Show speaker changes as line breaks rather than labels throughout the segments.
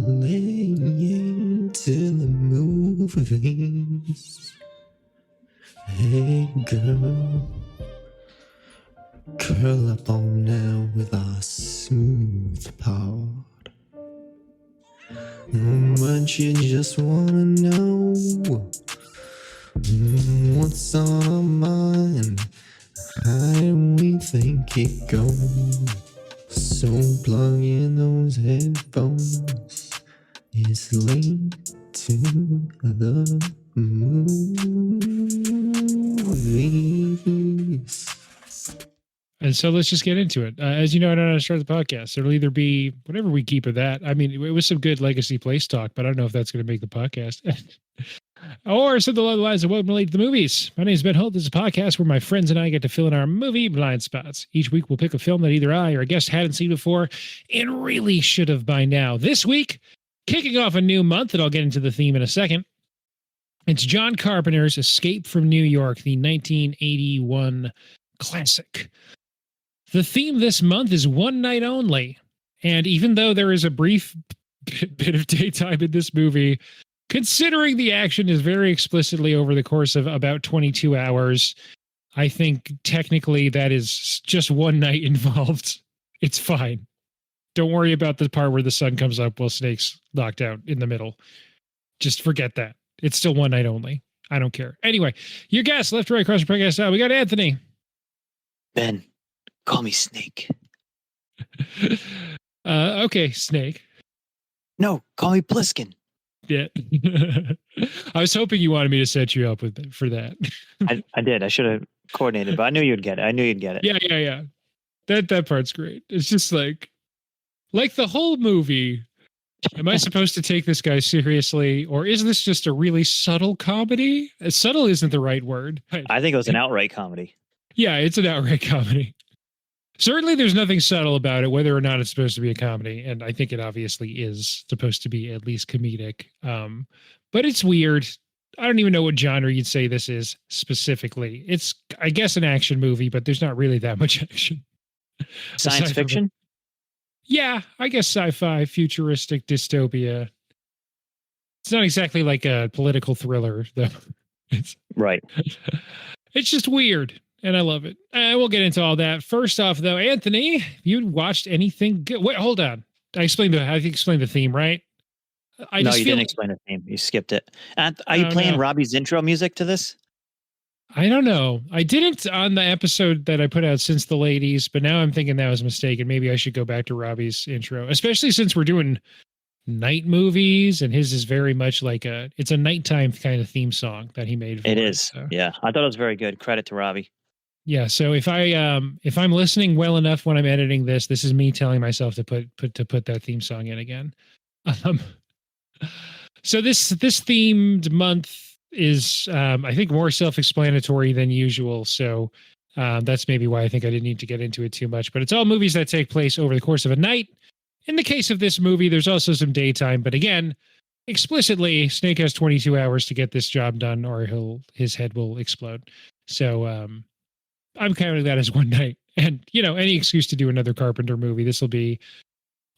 laying to the movies. Hey girl, curl up on now with our smooth part. What you just wanna know, what's on our mind, how do we think it goes? So plug in those headphones, it's late to the movies.
And so let's just get into it. As you know, I don't know how to start the podcast. It'll either be whatever we keep of that. I mean, it was some good legacy place talk, but I don't know if that's going to make the podcast. Or something along the lines of what relate to the movies. My name is Ben Holt. This is a podcast where my friends and I get to fill in our movie blind spots. Each week we'll pick a film that either I or a guest hadn't seen before and really should have by now. This week, kicking off a new month, and I'll get into the theme in a second. It's John Carpenter's Escape from New York, the 1981 classic. The theme this month is one night only. And even though there is a brief bit of daytime in this movie, considering the action is very explicitly over the course of about 22 hours, I think technically that is just one night involved. It's fine. Don't worry about the part where the sun comes up while Snake's knocked out in the middle. Just forget that. It's still one night only. I don't care. Anyway, your guest, left, right, across the podcast. We got Anthony.
Ben, call me Snake.
Okay, Snake.
No, call me Plissken.
Yeah. I was hoping you wanted me to set you up for that.
I did. I should have coordinated, but I knew you'd get it.
Yeah. That part's great. It's just like the whole movie. Am I supposed to take this guy seriously, or is this just a really subtle comedy? Subtle isn't the right word.
I think it was an outright comedy.
Yeah, it's an outright comedy. Certainly there's nothing subtle about it, whether or not it's supposed to be a comedy. And I think it obviously is supposed to be at least comedic. But it's weird. I don't even know what genre you'd say this is specifically. It's, I guess, an action movie, but there's not really that much action.
Science fiction?
Yeah, I guess sci-fi, futuristic dystopia. It's not exactly like a political thriller, though. It's
right.
It's just weird. And I love it. We'll get into all that. First off, though, Anthony, you watched anything good? Wait, hold on. I explained the theme, right?
No, you didn't explain the theme. You skipped it. Are you playing Robbie's intro music to this?
I don't know. I didn't on the episode that I put out since the ladies, but now I'm thinking that was a mistake, and maybe I should go back to Robbie's intro, especially since we're doing night movies, and his is very much like it's a nighttime kind of theme song that he made.
It is. So. Yeah, I thought it was very good. Credit to Robbie.
Yeah, so if I'm listening well enough when I'm editing this is me telling myself to put that theme song in again. So this themed month is I think more self-explanatory than usual. So that's maybe why I think I didn't need to get into it too much. But it's all movies that take place over the course of a night. In the case of this movie, there's also some daytime, but again, explicitly, Snake has 22 hours to get this job done, or his head will explode. So I'm counting that as one night. And, any excuse to do another Carpenter movie. This will be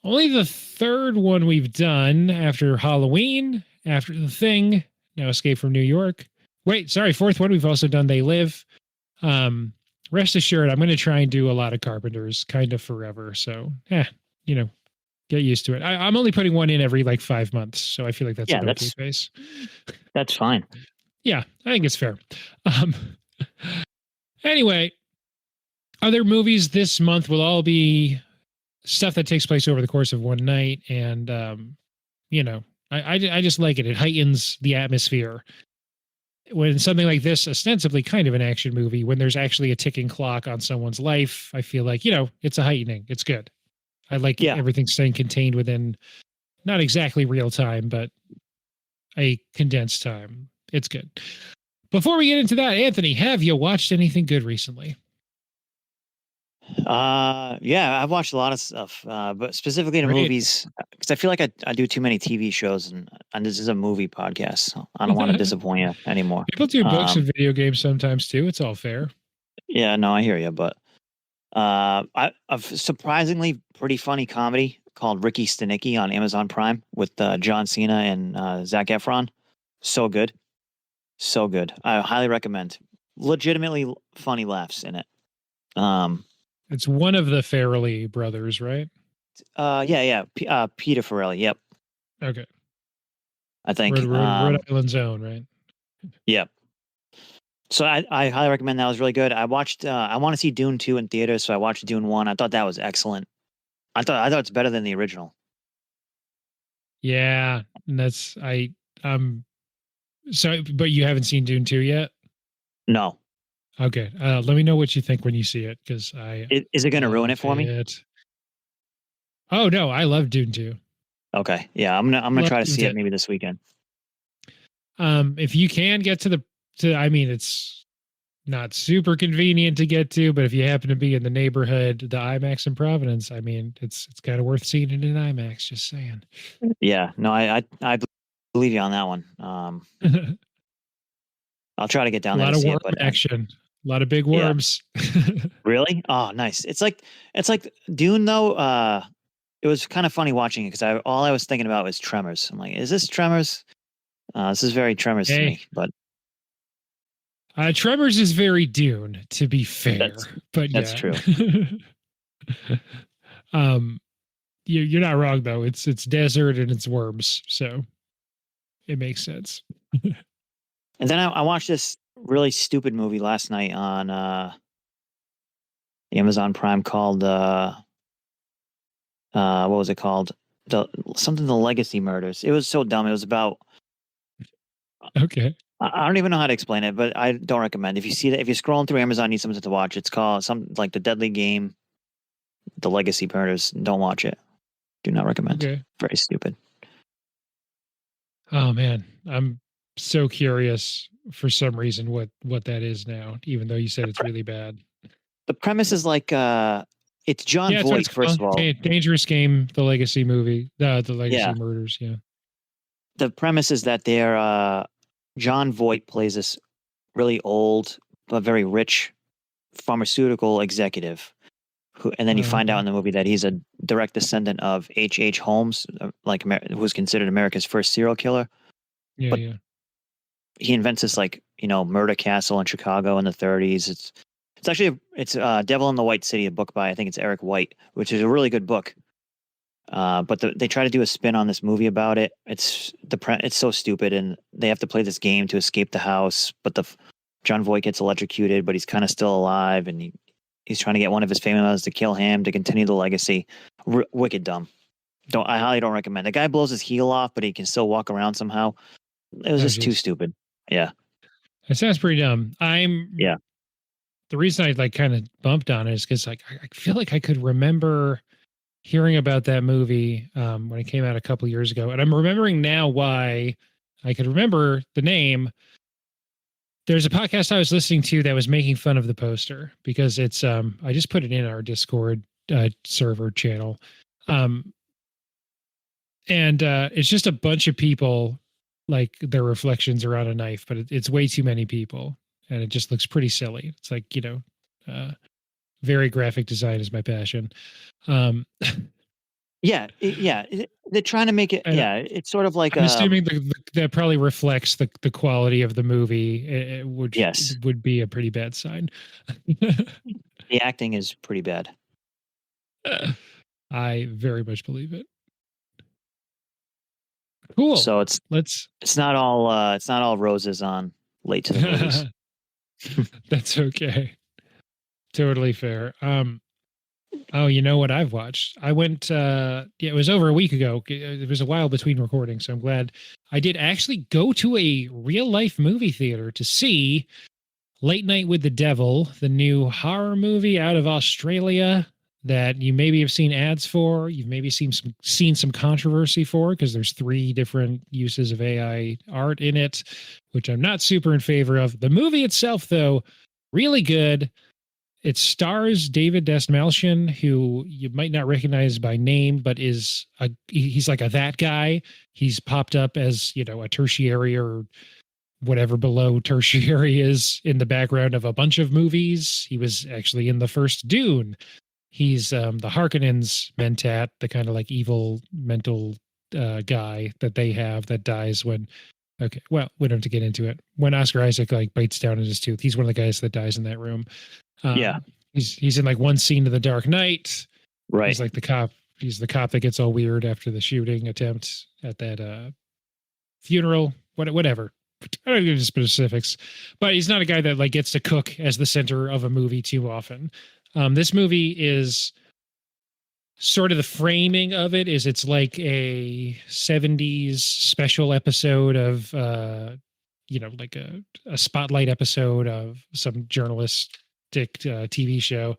only the third one we've done after Halloween, after The Thing, now Escape from New York. Wait, sorry, fourth one we've also done They Live. Rest assured, I'm going to try and do a lot of Carpenters kind of forever. So, get used to it. I'm only putting one in every 5 months. So I feel like that's an okay pace.
That's fine.
Yeah, I think it's fair. Anyway, other movies this month will all be stuff that takes place over the course of one night. And, I just like it. It heightens the atmosphere. When something like this, ostensibly kind of an action movie, when there's actually a ticking clock on someone's life, I feel like, it's a heightening. It's good. I like everything staying contained within not exactly real time, but a condensed time. It's good. Before we get into that, Anthony, have you watched anything good recently?
Yeah, I've watched a lot of stuff, but specifically in movies, because I feel like I do too many TV shows, and this is a movie podcast, so I don't want to disappoint you anymore.
People do books and video games sometimes too. It's all fair.
Yeah, no, I hear you, but a surprisingly pretty funny comedy called Ricky Stenicki on Amazon Prime with John Cena and Zac Efron. So good. So good. I highly recommend. Legitimately funny laughs in it.
It's one of the Farrelly brothers, right?
Peter Farrelly. Yep.
Okay.
I think.
Rhode Island's own, right?
Yep. So I highly recommend that. It was really good. I watched I want to see Dune 2 in theaters, so I watched Dune 1. I thought that was excellent. I thought it's better than the original.
Yeah, and that's so but you haven't seen Dune 2 yet?
No.
Okay. Let me know what you think when you see it, because
Is it going to ruin it for me?
Oh no, I love Dune 2.
Okay. Yeah, I'm gonna try to see
Dune
it maybe this weekend.
If you can get to I mean, it's not super convenient to get to, but if you happen to be in the neighborhood, the IMAX in Providence, I mean, it's kind of worth seeing it in IMAX, just saying.
Yeah, no, I believe you on that one. I'll try to get down
A
there
lot
to
of
see
worm
it, but
action, a lot of big worms.
really? Oh, nice. It's like Dune though. It was kind of funny watching it because all I was thinking about was Tremors. I'm like, is this Tremors? This is very Tremors to me, but
Tremors is very Dune, to be fair, but
that's
yeah.
true.
You're not wrong though. It's desert and it's worms, so it makes sense.
And then I watched this really stupid movie last night on Amazon Prime called what was it called? The Legacy Murders. It was so dumb. It was about
Okay.
I don't even know how to explain it, but I don't recommend. If you see that, if you're scrolling through Amazon, need something to watch. It's called something like The Deadly Game, The Legacy Murders. Don't watch it. Do not recommend.
Okay.
Very stupid.
Oh man, I'm so curious for some reason what that is now, even though you said it's really bad.
The premise is like it's John Voight, first of all.
Dangerous Game, the Legacy movie, the Legacy Murders, yeah.
The premise is that they're John Voight plays this really old but very rich pharmaceutical executive who, and then you find out in the movie that he's a direct descendant of H.H. Holmes, who was considered America's first serial killer.
Yeah,
but
yeah.
He invents this murder castle in Chicago in the 30s. It's actually Devil in the White City, a book by I think it's Eric White, which is a really good book. But they try to do a spin on this movie about it. It's so stupid, and they have to play this game to escape the house. But John Voight gets electrocuted, but he's kind of still alive, and he's trying to get one of his family members to kill him to continue the legacy. Wicked dumb. I highly don't recommend. The guy blows his heel off, but he can still walk around somehow. It was just too stupid. Yeah,
it sounds pretty dumb. The reason I kind of bumped on it is because I feel like I could remember hearing about that movie when it came out a couple years ago, and I'm remembering now why I could remember the name. There's a podcast I was listening to that was making fun of the poster because it's I just put it in our Discord server channel, and it's just a bunch of people like their reflections are on a knife, but it's way too many people, and it just looks pretty silly. It's like very graphic design is my passion.
They're trying to make it. It's sort of like
I'm assuming that probably reflects the quality of the movie, which would be a pretty bad sign.
The acting is pretty bad.
I very much believe it. Cool.
So it's not all roses on Late to the Movies.
That's okay. Totally fair. Oh, you know what I've watched? I went, it was over a week ago. It was a while between recordings, so I'm glad I did actually go to a real life movie theater to see Late Night with the Devil, the new horror movie out of Australia that you maybe have seen ads for. You've maybe seen some controversy for because there's 3 different uses of AI art in it, which I'm not super in favor of. The movie itself, though, really good. It stars David Dastmalchian, who you might not recognize by name, but he's like that guy. He's popped up as, a tertiary or whatever below tertiary is in the background of a bunch of movies. He was actually in the first Dune. He's the Harkonnens mentat, the kind of like evil mental guy that they have that dies when. Okay, well, we don't have to get into it. When Oscar Isaac like bites down in his tooth, he's one of the guys that dies in that room.
Yeah.
He's in like one scene of The Dark Knight.
Right.
He's like the cop. He's the cop that gets all weird after the shooting attempt at that funeral. Whatever. I don't give you specifics, but he's not a guy that like gets to cook as the center of a movie too often. This movie is sort of the framing of it is it's like a 70s special episode of like a spotlight episode of some journalistic TV show,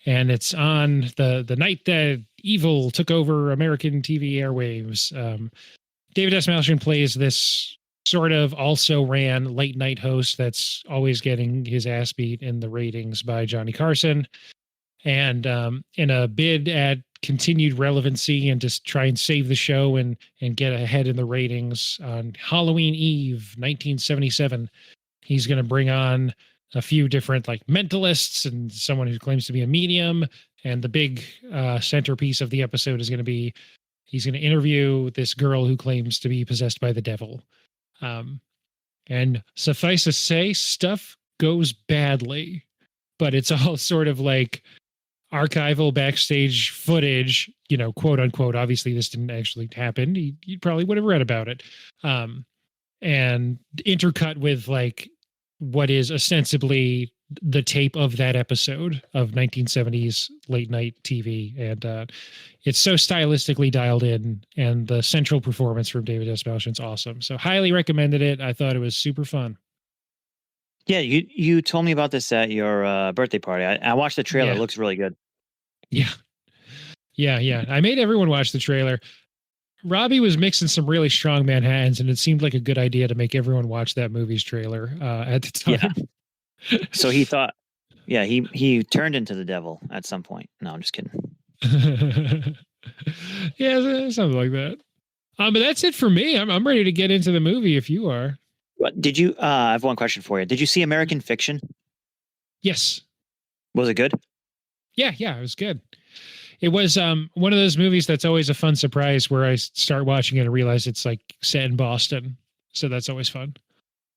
and it's on the night that evil took over American TV airwaves. David S. Malshin plays this sort of also ran late night host that's always getting his ass beat in the ratings by Johnny Carson. And in a bid at continued relevancy and just try and save the show and get ahead in the ratings, on Halloween Eve 1977, he's going to bring on a few different like mentalists and someone who claims to be a medium. And the big centerpiece of the episode is going to be he's going to interview this girl who claims to be possessed by the devil. And suffice to say, stuff goes badly, but it's all sort of like archival backstage footage, quote unquote. Obviously, this didn't actually happen. You probably would have read about it. And intercut with like what is ostensibly the tape of that episode of 1970s late night TV. And it's so stylistically dialed in, and the central performance from David S. Malshin's awesome. So highly recommended it. I thought it was super fun.
Yeah, you told me about this at your birthday party. I watched the trailer.
Yeah.
It looks really good.
Yeah. I made everyone watch the trailer. Robbie was mixing some really strong Manhattans, and it seemed like a good idea to make everyone watch that movie's trailer at the time.
Yeah. So he thought, he turned into the devil at some point. No, I'm just kidding.
Yeah, something like that. But that's it for me. I'm ready to get into the movie if you are.
What did you? I have one question for you. Did you see American Fiction?
Yes.
Was it good?
Yeah, it was good. It was one of those movies that's always a fun surprise where I start watching it and realize it's like set in Boston. So that's always fun.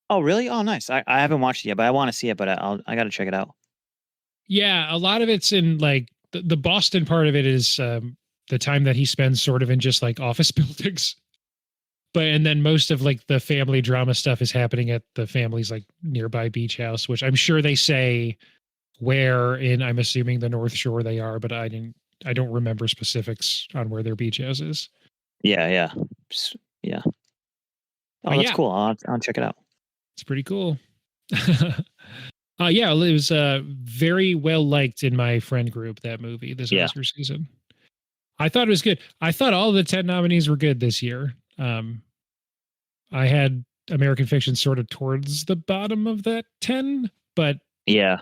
Oh, really? Oh, nice. I haven't watched it yet, but I want to see it, but I got to check it out.
Yeah, a lot of it's in like the Boston part of it is the time that he spends sort of in just like office buildings. And then most of like the family drama stuff is happening at the family's like nearby beach house, which I'm sure they say where in, I'm assuming, the North Shore they are, but I don't remember specifics on where their beach house is.
Yeah. Oh, that's cool. I'll check it out.
It's pretty cool. Yeah, it was very well liked in my friend group, that movie, this Oscar season. I thought it was good. I thought all the 10 nominees were good this year. I had American Fiction sort of towards the bottom of that 10, but
yeah,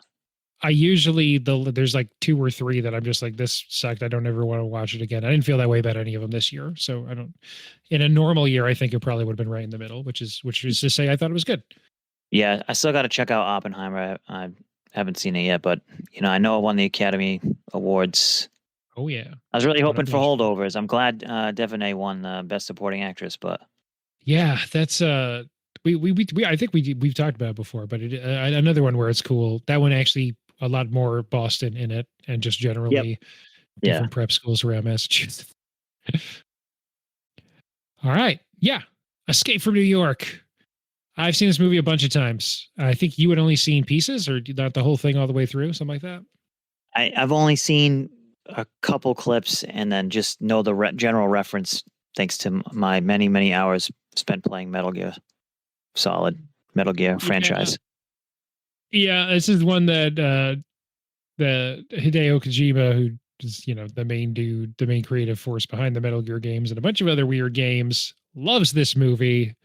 I usually there's like 2 or 3 that I'm just like, this sucked. I don't ever want to watch it again. I didn't feel that way about any of them this year. So I don't. In a normal year, I think it probably would have been right in the middle, which is to say, I thought it was good.
Yeah, I still got to check out Oppenheimer. I haven't seen it yet, but I know it won the Academy Awards.
Oh yeah,
I was really hoping for holdovers. I'm glad Devaney won Best Supporting Actress, but
yeah, that's we I think we've talked about it before, but another one where it's cool. That one actually a lot more Boston in it, and just generally different prep schools around Massachusetts. All right, Escape from New York. I've seen this movie a bunch of times. I think you had only seen pieces, or not the whole thing all the way through, something like that.
I've only seen a couple clips, and then just know the general reference thanks to my many hours spent playing Metal Gear franchise.
Yeah, this is one that the Hideo Kojima, who is the main dude, the main creative force behind the Metal Gear games and a bunch of other weird games, loves this movie.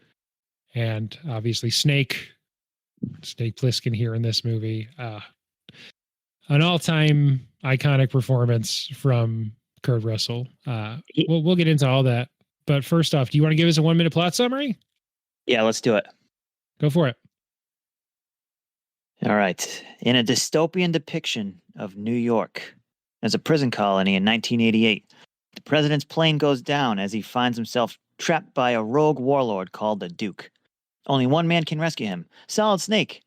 And obviously Snake Plissken here in this movie. An all-time iconic performance from Kurt Russell. We'll get into all that. But first off, do you want to give us a 1-minute plot summary?
Yeah, let's do it.
Go for it.
All right. In a dystopian depiction of New York, as a prison colony in 1988. The president's plane goes down as he finds himself trapped by a rogue warlord called the Duke. Only one man can rescue him. Solid Snake.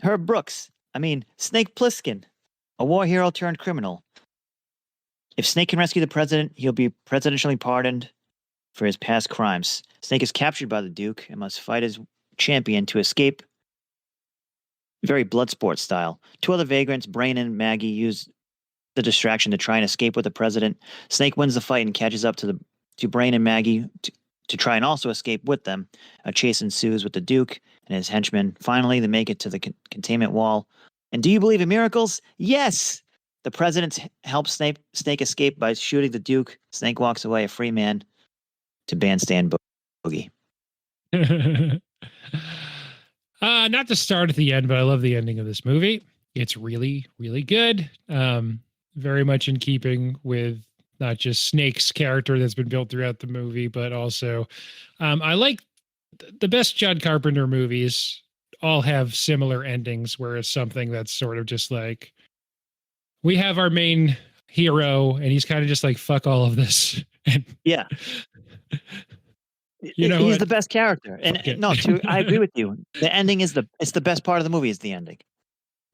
Herb Brooks. Snake Plissken, a war hero turned criminal. If Snake can rescue the president, he'll be presidentially pardoned for his past crimes. Snake is captured by the Duke and must fight his champion to escape. Very Bloodsport style. Two other vagrants, Brain and Maggie, use the distraction to try and escape with the president. Snake wins the fight and catches up to Brain and Maggie to try and also escape with them. A chase ensues with the Duke and his henchmen. Finally, they make it to the containment wall. And do you believe in miracles? Yes! The president helps Snake escape by shooting the Duke. Snake walks away a free man to bandstand boogie.
Not to start at the end, but I love the ending of this movie. It's really, really good. Very much in keeping with not just Snake's character that's been built throughout the movie, but also I like the best John Carpenter movies all have similar endings where it's something that's sort of just like, we have our main hero and he's kind of just like, fuck all of this.
Yeah. He's the best character. And I agree with you. The ending is it's the best part of the movie is the ending.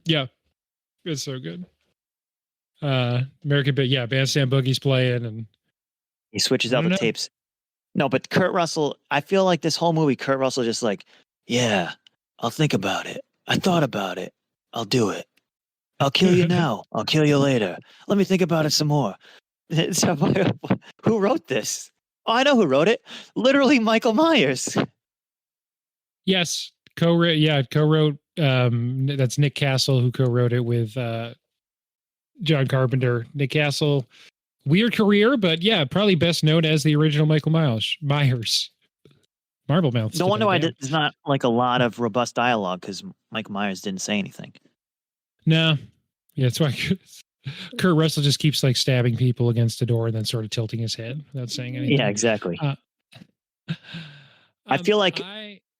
Yeah. It's so good. Bandstand Boogie's playing and
he switches out the tapes. No, but Kurt Russell, I feel like this whole movie, Kurt Russell just like, yeah, I'll think about it. I thought about it. I'll do it. I'll kill you now. I'll kill you later. Let me think about it some more. So, who wrote this? Oh, I know who wrote it. Literally Michael Myers.
Yes. Co-wrote. That's Nick Castle who co-wrote it with John Carpenter. Nick Castle, weird career, but yeah, probably best known as the original Michael Myers. Marble Mouth.
No wonder why there's not like a lot of robust dialogue because Michael Myers didn't say anything.
No. Yeah, that's why Kurt Russell just keeps like stabbing people against the door and then sort of tilting his head without saying anything.
Yeah, exactly. I feel like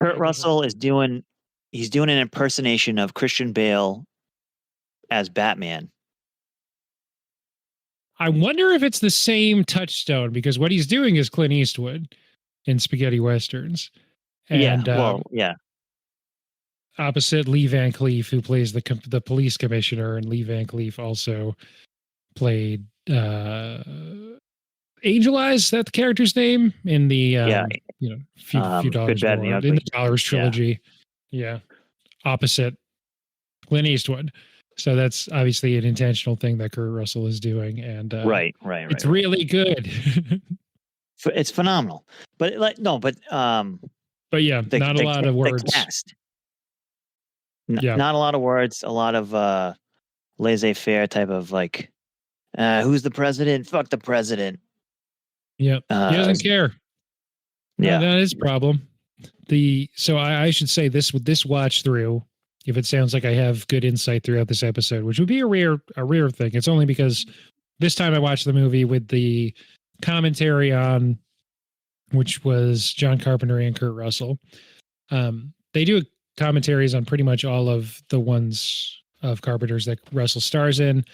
Kurt Russell is doing an impersonation of Christian Bale as Batman.
I wonder if it's the same touchstone because what he's doing is Clint Eastwood in spaghetti westerns. And, opposite Lee Van Cleef, who plays the police commissioner, and Lee Van Cleef also played Angel Eyes. That the character's name in the few dollars
Good,
more in the Dollars trilogy. Yeah, opposite Clint Eastwood. So that's obviously an intentional thing that Kurt Russell is doing, and
right.
It's really good.
It's phenomenal, but
but yeah, not a lot of words.
Not a lot of words. A lot of laissez-faire type of like, who's the president? Fuck the president.
Yeah, he doesn't care.
Yeah,
that is a problem. So I should say this with this watch through. If it sounds like I have good insight throughout this episode, which would be a rare thing. It's only because this time I watched the movie with the commentary on, which was John Carpenter and Kurt Russell. They do commentaries on pretty much all of the ones of Carpenter's that Russell stars in. And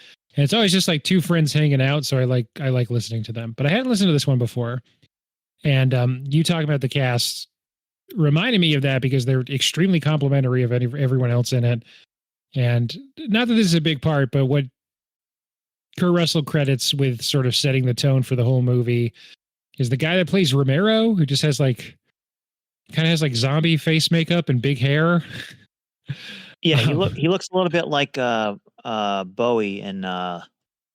it's always just like two friends hanging out. So I like listening to them, but I hadn't listened to this one before. And you talking about the cast reminded me of that because they're extremely complimentary of everyone else in it. And not that this is a big part, but what Kurt Russell credits with sort of setting the tone for the whole movie is the guy that plays Romero, who just has like, kind of has like zombie face makeup and big hair.
Yeah, he looks a little bit like Bowie in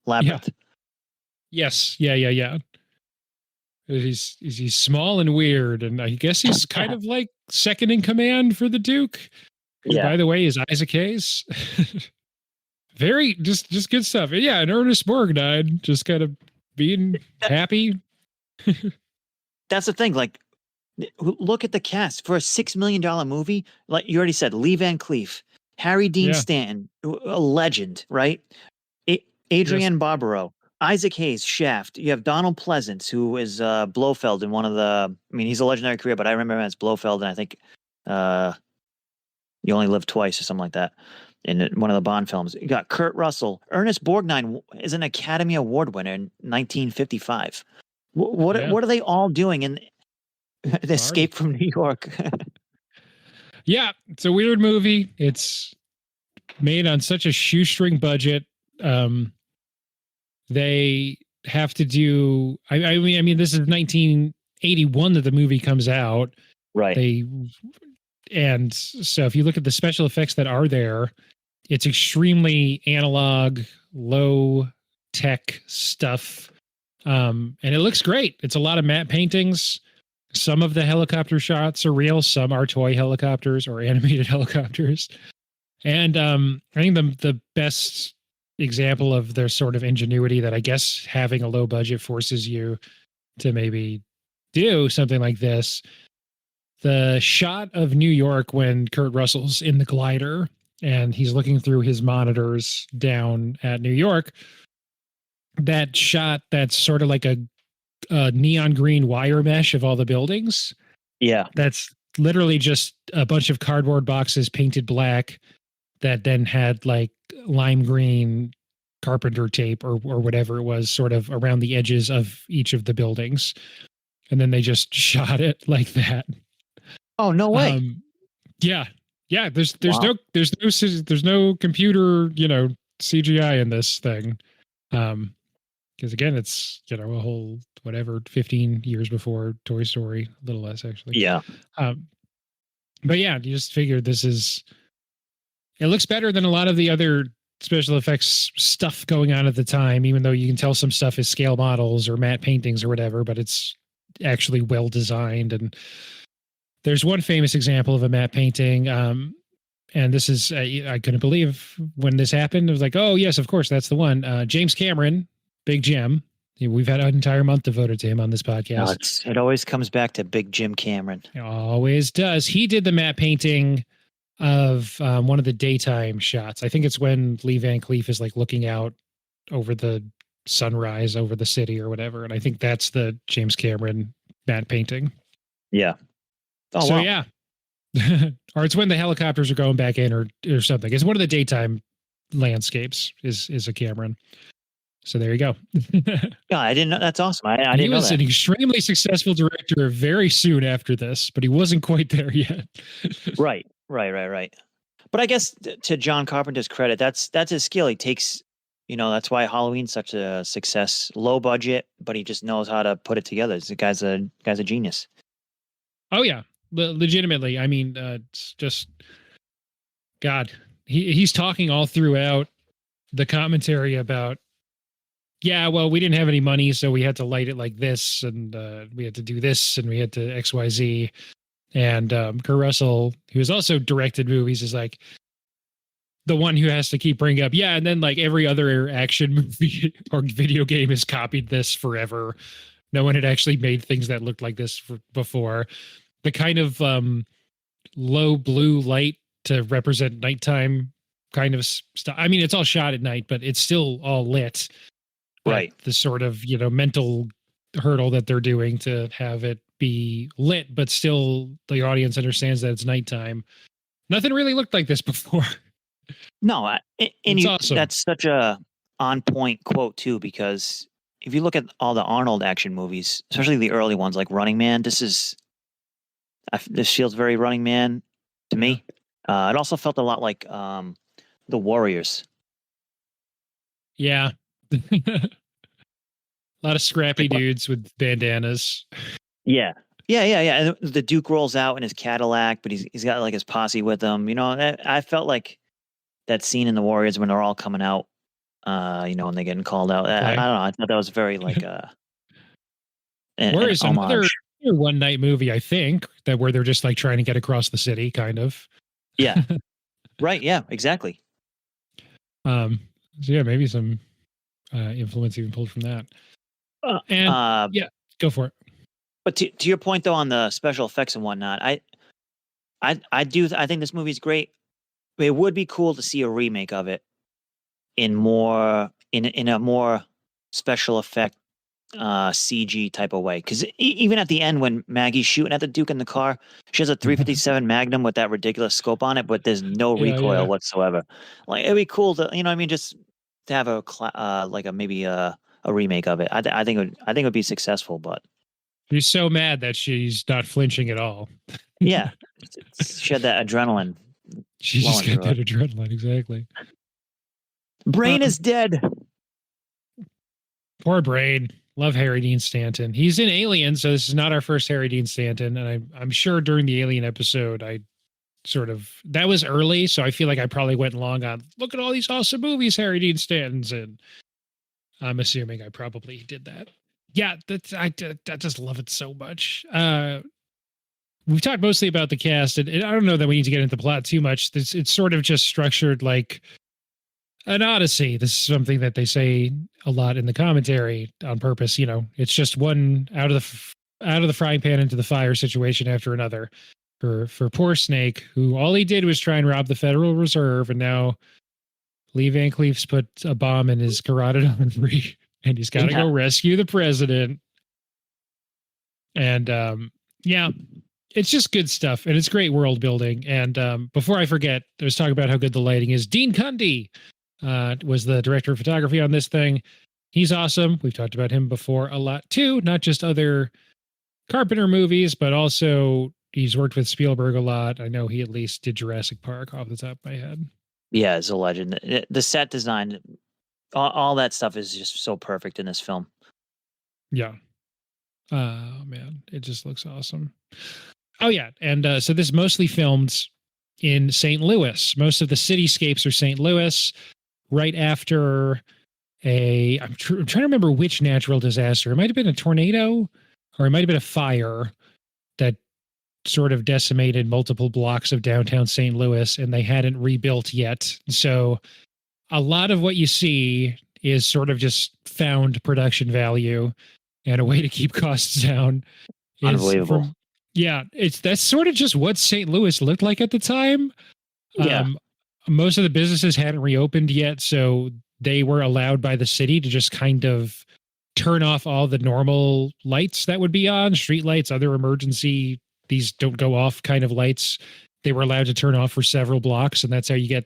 Labyrinth.
Yes. Yeah. He's small and weird, and I guess he's kind of like second in command for the Duke. Who, by the way, is Isaac Hayes. Very just good stuff. And yeah, and Ernest Borgnine just kind of being happy.
That's the thing. Like, look at the cast for a $6 million movie. Like you already said, Lee Van Cleef, Harry Dean Stanton, a legend, right? Adrienne Barbeau, Isaac Hayes, Shaft. You have Donald Pleasence, who is Blofeld in one of the. I mean, he's a legendary career, but I remember him as Blofeld, and I think You Only Live Twice or something like that. in one of the Bond films. You got Kurt Russell. Ernest Borgnine is an Academy Award winner in 1955. What are they all doing in the Escape from New York?
Yeah, it's a weird movie. It's made on such a shoestring budget. They have to do. I mean, this is 1981 that the movie comes out.
Right.
And so if you look at the special effects that are there, it's extremely analog, low tech stuff. And it looks great. It's a lot of matte paintings. Some of the helicopter shots are real. Some are toy helicopters or animated helicopters. And I think the best example of their sort of ingenuity that I guess having a low budget forces you to maybe do something like this. The shot of New York when Kurt Russell's in the glider and he's looking through his monitors down at New York. That shot that's sort of like a neon green wire mesh of all the buildings.
Yeah.
That's literally just a bunch of cardboard boxes painted black that then had like lime green Carpenter tape or whatever it was sort of around the edges of each of the buildings. And then they just shot it like that.
Oh, no way.
Yeah. There's no computer, CGI in this thing. Because again, it's, a whole, 15 years before Toy Story, a little less actually.
Yeah.
But yeah, you just figured it looks better than a lot of the other special effects stuff going on at the time, even though you can tell some stuff is scale models or matte paintings or whatever, but it's actually well designed. And there's one famous example of a matte painting. And this is, I couldn't believe when this happened. It was like, oh yes, of course, that's the one. James Cameron, Big Jim. We've had an entire month devoted to him on this podcast.
No, it always comes back to Big Jim Cameron.
It always does. He did the matte painting of one of the daytime shots. I think it's when Lee Van Cleef is like looking out over the sunrise over the city or whatever. And I think that's the James Cameron matte painting.
Yeah. Oh,
so
wow.
Yeah. Or it's when the helicopters are going back in or something. It's one of the daytime landscapes is a Cameron. So there you go.
Yeah, I didn't know. That's awesome. I didn't know that.
He was an extremely successful director very soon after this, but he wasn't quite there yet.
Right. But I guess to John Carpenter's credit, that's his skill. He takes, that's why Halloween's such a success. Low budget, but he just knows how to put it together. The guy's a genius.
Oh yeah, legitimately. I mean, it's just God. He's talking all throughout the commentary about. Yeah, well, we didn't have any money, so we had to light it like this, and we had to do this, and we had to XYZ. And Kurt Russell, who has also directed movies, is like the one who has to keep bringing up, yeah, and then like every other action movie or video game has copied this forever. No one had actually made things that looked like this before. The kind of low blue light to represent nighttime kind of stuff. I mean, it's all shot at night, but it's still all lit.
Right.
The sort of, mental hurdle that they're doing to have it be lit, but still the audience understands that it's nighttime. Nothing really looked like this before.
No, and
awesome.
That's such a on point quote too, because if you look at all the Arnold action movies, especially the early ones like Running Man, this feels very Running Man to me. It also felt a lot like The Warriors.
Yeah. A lot of scrappy dudes with bandanas.
Yeah. And the Duke rolls out in his Cadillac, but he's got like his posse with him. I felt like that scene in The Warriors when they're all coming out, when they're getting called out. I don't know. I thought that was very like
Warriors, another one night movie, I think, where they're just like trying to get across the city, kind of.
Yeah. Right. Yeah. Exactly.
So yeah, maybe some influence even pulled from that. Yeah, go for it.
But to your point though, on the special effects and whatnot, I think this movie's great. It would be cool to see a remake of it in a more special effect CG type of way. Because even at the end, when Maggie's shooting at the Duke in the car, she has a 357 Magnum with that ridiculous scope on it, but there's no recoil whatsoever. Like, it'd be cool to, you know what I mean, just to have maybe a remake of it. I think it would be successful, but
she's so mad that she's not flinching at all.
yeah, she had that adrenaline.
She just got that adrenaline, exactly.
Brain is dead.
Poor Brain. Love Harry Dean Stanton. He's in Alien, so this is not our first Harry Dean Stanton. And I'm sure during the Alien episode, that was early, so I feel like I probably went long on, look at all these awesome movies Harry Dean Stanton's in. I'm assuming I probably did that. Yeah, I just love it so much. We've talked mostly about the cast, and I don't know that we need to get into the plot too much. It's sort of just structured like an Odyssey. This is something that they say a lot in the commentary on purpose. You know, it's just one out of the frying pan into the fire situation after another for poor Snake, who all he did was try and rob the Federal Reserve, and now Lee Van Cleef's put a bomb in his carotid artery, and he's got to go rescue the president. And yeah, it's just good stuff, and it's great world building. And before I forget, I was talking about how good the lighting is. Dean Cundey was the director of photography on this thing. He's awesome. We've talked about him before a lot too, not just other Carpenter movies, but also he's worked with Spielberg a lot. I know he at least did Jurassic Park off the top of my head. Yeah,
it's a legend. The set design, all that stuff is just so perfect in this film.
Yeah. Oh man, it just looks awesome. Oh yeah, and so this mostly filmed in St. Louis. Most of the cityscapes are St. Louis. Right after I'm trying to remember which natural disaster. It might have been a tornado, or it might have been a fire that sort of decimated multiple blocks of downtown St. Louis, and they hadn't rebuilt yet. So a lot of what you see is sort of just found production value and a way to keep costs down.
Unbelievable.
That's sort of just what St. Louis looked like at the time.
Yeah.
Most of the businesses hadn't reopened yet, so they were allowed by the city to just kind of turn off all the normal lights that would be on, street lights, other emergency, these don't go off kind of lights. They were allowed to turn off for several blocks, and that's how you get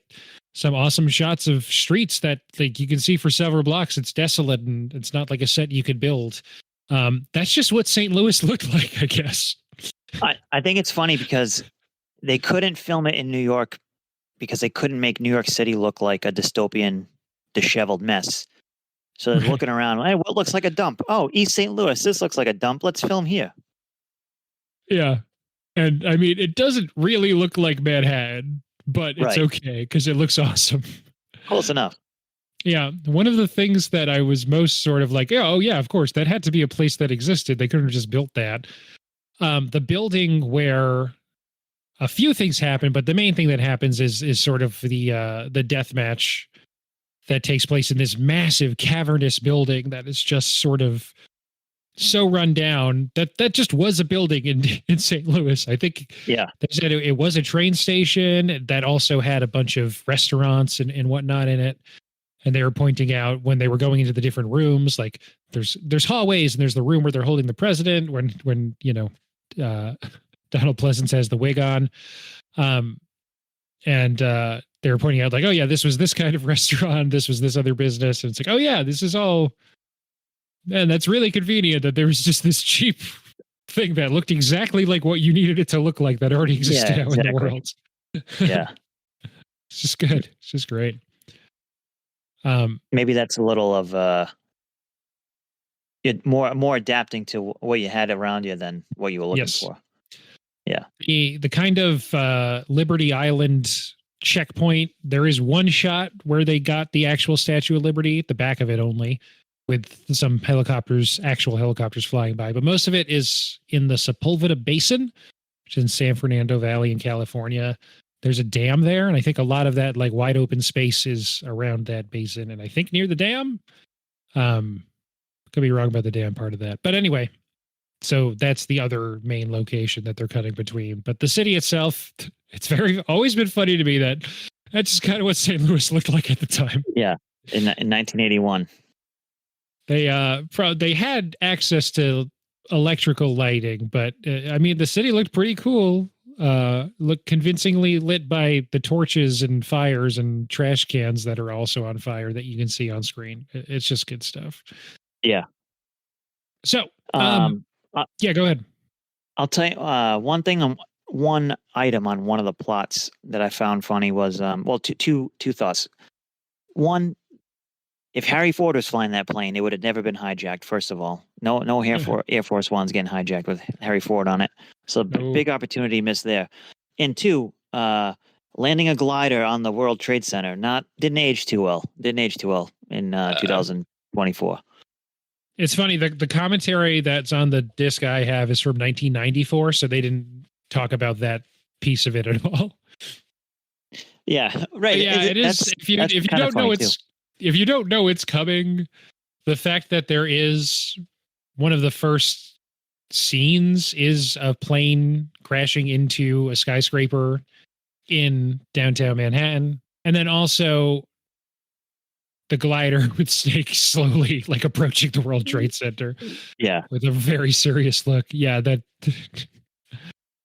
some awesome shots of streets that like you can see for several blocks. It's desolate, and it's not like a set you could build. That's just what St. Louis looked like, I guess.
I think it's funny because they couldn't film it in New York because they couldn't make New York City look like a dystopian, disheveled mess. So they're looking around, hey, what looks like a dump? Oh, East St. Louis, this looks like a dump. Let's film here.
Yeah. And I mean, it doesn't really look like Manhattan, but it's okay because it looks awesome.
Close enough.
Yeah. One of the things that I was most sort of like, oh, yeah, of course, that had to be a place that existed. They couldn't have just built that. The building where a few things happen, but the main thing that happens is sort of the death match that takes place in this massive cavernous building that is just sort of so run down that just was a building in St. Louis. I think they said it was a train station that also had a bunch of restaurants and whatnot in it. And they were pointing out when they were going into the different rooms, like there's hallways and there's the room where they're holding the president when Donald Pleasence has the wig on. And they were pointing out like, oh yeah, this was this kind of restaurant. This was this other business. And it's like, oh yeah, this is all, man, that's really convenient that there was just this cheap thing that looked exactly like what you needed it to look like that already existed out in the world.
Yeah.
It's just good. It's just great.
Maybe that's a little of more adapting to what you had around you than what you were looking for. Yeah.
The kind of Liberty Island checkpoint, there is one shot where they got the actual Statue of Liberty, the back of it only, with some actual helicopters flying by. But most of it is in the Sepulveda Basin, which is in San Fernando Valley in California. There's a dam there, and I think a lot of that like wide open space is around that basin. And I think near the dam, could be wrong about the dam part of that. But anyway, so that's the other main location that they're cutting between. But the city itself, it's always been funny to me that that's just kind of what St. Louis looked like at the time.
Yeah, in 1981.
They had access to electrical lighting, but I mean, the city looked pretty cool. Looked convincingly lit by the torches and fires and trash cans that are also on fire that you can see on screen. It's just good stuff.
Yeah.
So,
Uh,
yeah, go ahead.
I'll tell you one item on one of the plots that I found funny was two thoughts. One, if Harry Ford was flying that plane, it would have never been hijacked. First of all, no Air Force One's getting hijacked with Harry Ford on it. So big opportunity missed there. And two, landing a glider on the World Trade Center didn't age too well. Didn't age too well in 2024.
It's funny, the commentary that's on the disc I have is from 1994, so they didn't talk about that piece of it at all.
Yeah, right.
Yeah, it is. If you don't know if you don't know it's coming, the fact that there is one of the first scenes is a plane crashing into a skyscraper in downtown Manhattan, and then also the glider with Snake slowly like approaching the World Trade Center.
Yeah,
with a very serious look. Yeah, that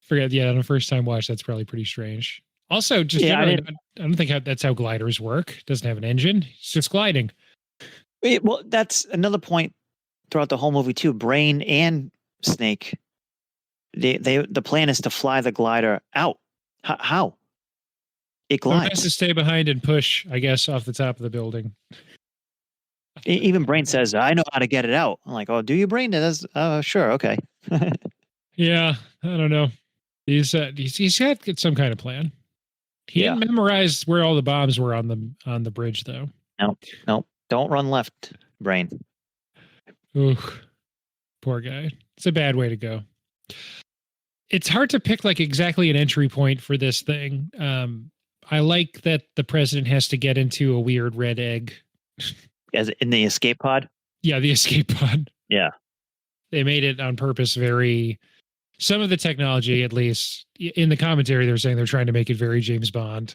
forget. Yeah, on a first time watch, that's probably pretty strange. Also, just I don't think that's how gliders work. It doesn't have an engine. It's just gliding.
Well, that's another point throughout the whole movie too. Brain and Snake, the plan is to fly the glider out. How? It glides.
It has to stay behind and push, I guess, off the top of the building.
Even Brain says, "I know how to get it out." I'm like, "Oh, do you, Brain?" It does. Sure, okay.
Yeah, I don't know. He's got some kind of plan. He didn't memorize where all the bombs were on the bridge, though.
No, don't run left, Brain.
Ooh, poor guy. It's a bad way to go. It's hard to pick like exactly an entry point for this thing. I like that the president has to get into a weird red egg.
As in the escape pod?
Yeah, the escape pod.
Yeah.
They made it on purpose some of the technology, at least in the commentary, they're saying they're trying to make it very James Bond.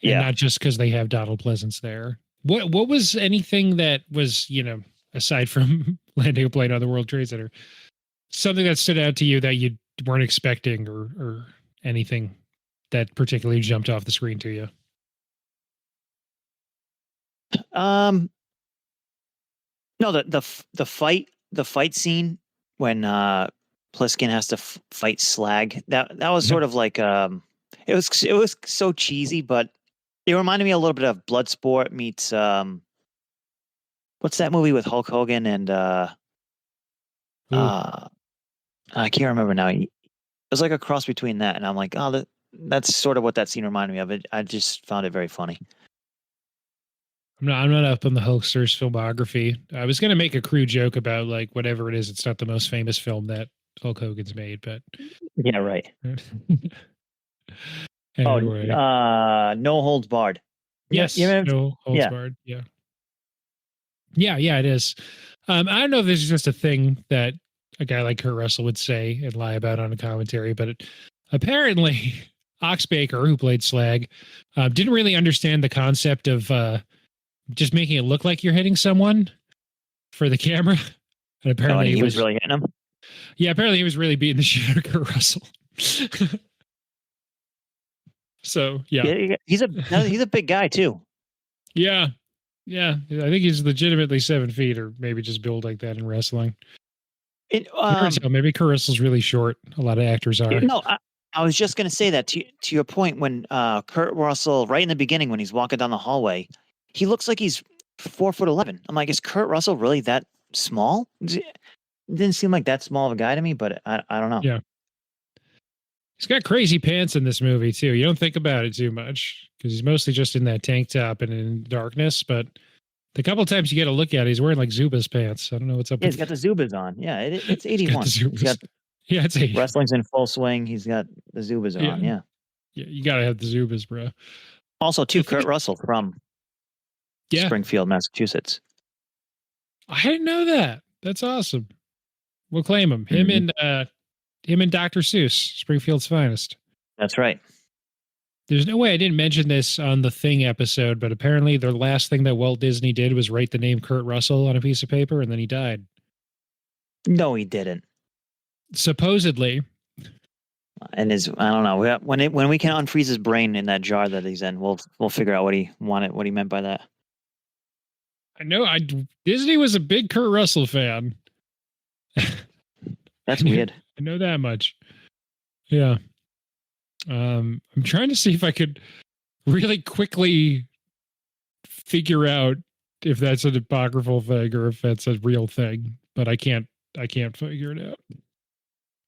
And not just because they have Donald Pleasence there. What was anything that was, aside from landing a plane on the World Trade Center, something that stood out to you that you weren't expecting or anything that particularly jumped off the screen to you?
No, the fight scene when Plissken has to fight Slag, that was sort of like it was so cheesy, but it reminded me a little bit of Bloodsport meets what's that movie with Hulk Hogan and I can't remember now. It was like a cross between that, and I'm like, oh, that's sort of what that scene reminded me of. I just found it very funny.
I'm not up on the Hulkster's filmography. I was going to make a crude joke about like whatever it is. It's not the most famous film that Hulk Hogan's made, but
yeah, right.
Anyway.
No Holds Barred.
Yes, No Holds Barred. Yeah. Yeah, it is. I don't know if this is just a thing that a guy like Kurt Russell would say and lie about on a commentary, but apparently Ox Baker, who played Slag, didn't really understand the concept of just making it look like you're hitting someone for the camera. And apparently
he was really hitting him.
Yeah, apparently he was really beating the shit out of Kurt Russell. So yeah,
he's a big guy too.
Yeah. I think he's legitimately 7 feet, or maybe just built like that in wrestling. Maybe Kurt Russell's really short. A lot of actors are.
No, I was just going to say that to your point when Kurt Russell, right in the beginning when he's walking down the hallway, he looks like he's 4'11". I'm like, is Kurt Russell really that small? It didn't seem like that small of a guy to me, but I don't know.
Yeah. He's got crazy pants in this movie too. You don't think about it too much because he's mostly just in that tank top and in darkness. But the couple of times you get a look at it, he's wearing like Zubaz pants. I don't know what's up.
Yeah, he's got the Zubaz on. Yeah, it's 81.
It's 80.
Wrestling's in full swing. He's got the Zubaz on. Yeah,
you gotta have the Zubaz, bro.
Also, too, Kurt Russell from Springfield, Massachusetts.
I didn't know that. That's awesome. We'll claim him. Him and Dr. Seuss, Springfield's finest.
That's right.
There's no way I didn't mention this on the Thing episode, but apparently the last thing that Walt Disney did was write the name Kurt Russell on a piece of paper, and then he died.
No, he didn't.
Supposedly.
And I don't know, when we can unfreeze his brain in that jar that he's in, we'll figure out what he meant by that.
I know Disney was a big Kurt Russell fan.
That's weird.
I know that much. Yeah. I'm trying to see if I could really quickly figure out if that's an apocryphal thing or if that's a real thing, but I can't figure it out.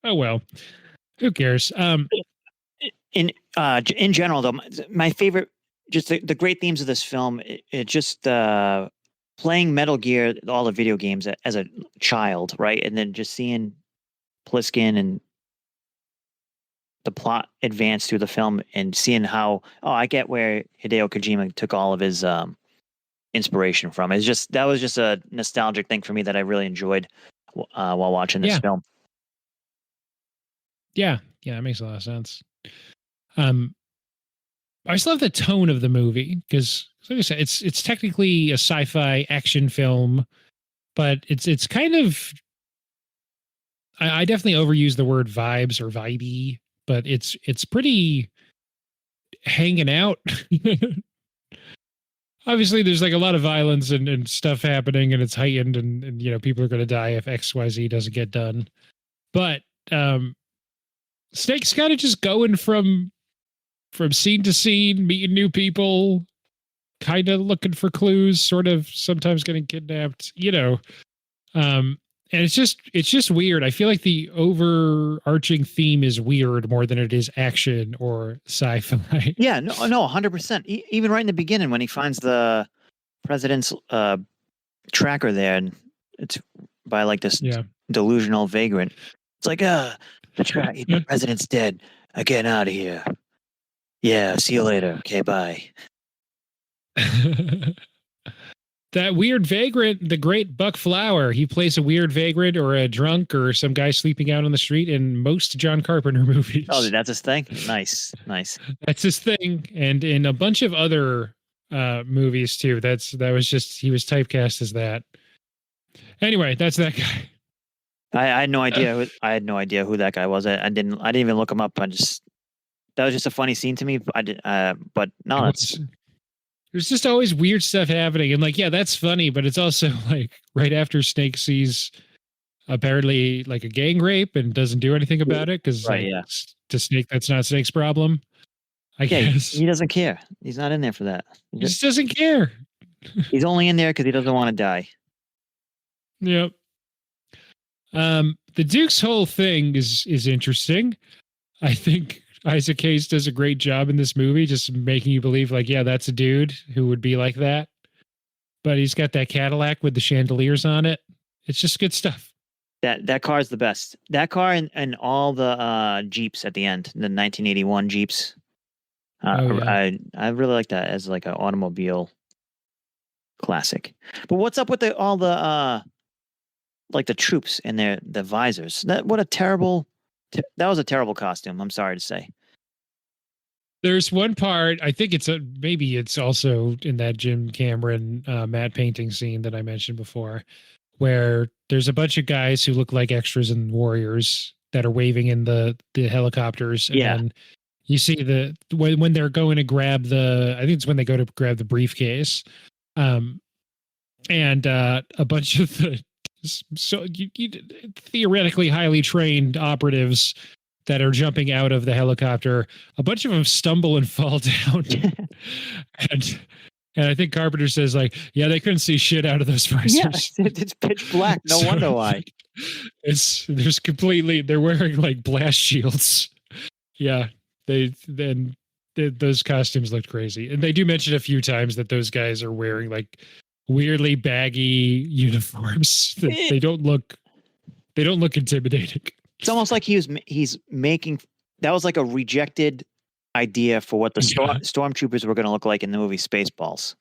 Oh well. Who cares?
In general though, my favorite, just the great themes of this film, it just playing Metal Gear, all the video games as a child, right? And then just seeing Plissken and the plot advance through the film and seeing how, I get where Hideo Kojima took all of his inspiration from. That was just a nostalgic thing for me that I really enjoyed while watching this film.
Yeah, it makes a lot of sense. I just love the tone of the movie because, like I said, it's technically a sci-fi action film, but it's kind of, I definitely overuse the word vibes or vibey, but it's pretty hanging out. Obviously, there's like a lot of violence and stuff happening, and it's heightened, and people are going to die if XYZ doesn't get done. But Snake's kind of just going from scene to scene, meeting new people, kind of looking for clues, sort of sometimes getting kidnapped, and it's just weird. I feel like the overarching theme is weird more than it is action or sci-fi.
Yeah, no, 100%. Even right in the beginning when he finds the president's tracker there, and it's by like this delusional vagrant. It's like, the president's dead. I'm getting out of here. Yeah, see you later. Okay, bye.
That weird vagrant, the great Buck Flower, he plays a weird vagrant or a drunk or some guy sleeping out on the street in most John Carpenter movies.
Oh, that's his thing? Nice.
That's his thing. And in a bunch of other movies too. He was typecast as that. Anyway, that's that guy.
I had no idea. I had no idea who that guy was. I didn't even look him up. That was just a funny scene to me. But no,
there's just always weird stuff happening, and that's funny. But it's also like right after Snake sees apparently like a gang rape and doesn't do anything about it because to Snake that's not Snake's problem. I guess
he doesn't care. He's not in there for that.
He just doesn't care.
He's only in there because he doesn't want to die.
Yep. The Duke's whole thing is interesting. I think Isaac Hayes does a great job in this movie, just making you believe that's a dude who would be like that. But he's got that Cadillac with the chandeliers on it. It's just good stuff.
That car is the best. That car and all the Jeeps at the end, the 1981 Jeeps. I really like that as like an automobile classic. But what's up with all the like the troops and the visors? That was a terrible costume. I'm sorry to say.
There's one part, I think maybe it's also in that Jim Cameron matte painting scene that I mentioned before, where there's a bunch of guys who look like extras and warriors that are waving in the helicopters. And then you see when they're going to grab I think it's when they go to grab the briefcase. And a bunch of the theoretically highly trained operatives that are jumping out of the helicopter, a bunch of them stumble and fall down. and I think Carpenter says they couldn't see shit out of those visors.
Yeah, it's pitch black. No wonder why.
They're wearing like blast shields. Yeah. Those costumes looked crazy. And they do mention a few times that those guys are wearing like weirdly baggy uniforms. They don't look intimidating.
It's almost like he's making, that was like a rejected idea for what the stormtroopers were going to look like in the movie Spaceballs.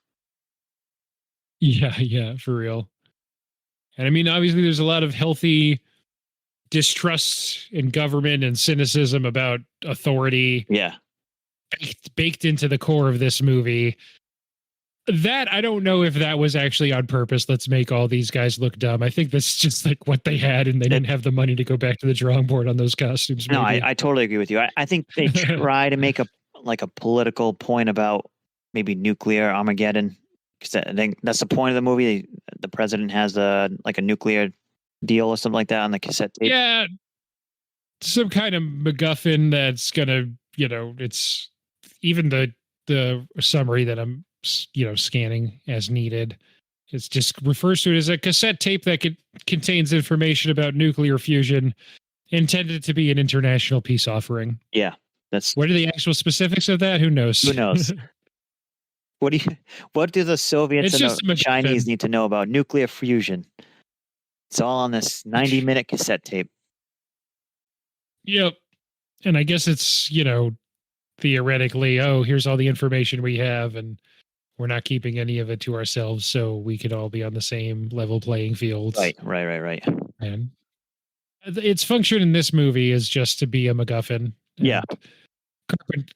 Yeah, for real. And I mean, obviously there's a lot of healthy distrust in government and cynicism about authority.
Yeah.
baked into the core of this movie. That I don't know if that was actually on purpose. Let's make all these guys look dumb. I think that's just like what they had, and they didn't have the money to go back to the drawing board on those costumes.
No,
maybe.
I totally agree with you. I think they try to make a political point about maybe nuclear Armageddon, because I think that's the point of the movie. The president has a nuclear deal or something like that on the cassette tape.
Yeah, some kind of MacGuffin that's gonna, it's even the summary that I'm, scanning as needed. It's just refers to it as a cassette tape that contains information about nuclear fusion, intended to be an international peace offering.
Yeah,
what are the actual specifics of that? Who knows?
Who knows? What do the Soviets and the Chinese need to know about nuclear fusion? It's all on this 90-minute cassette tape.
Yep. And I guess it's, theoretically, here's all the information we have, and we're not keeping any of it to ourselves, so we could all be on the same level playing field.
Right.
And its function in this movie is just to be a MacGuffin.
Yeah.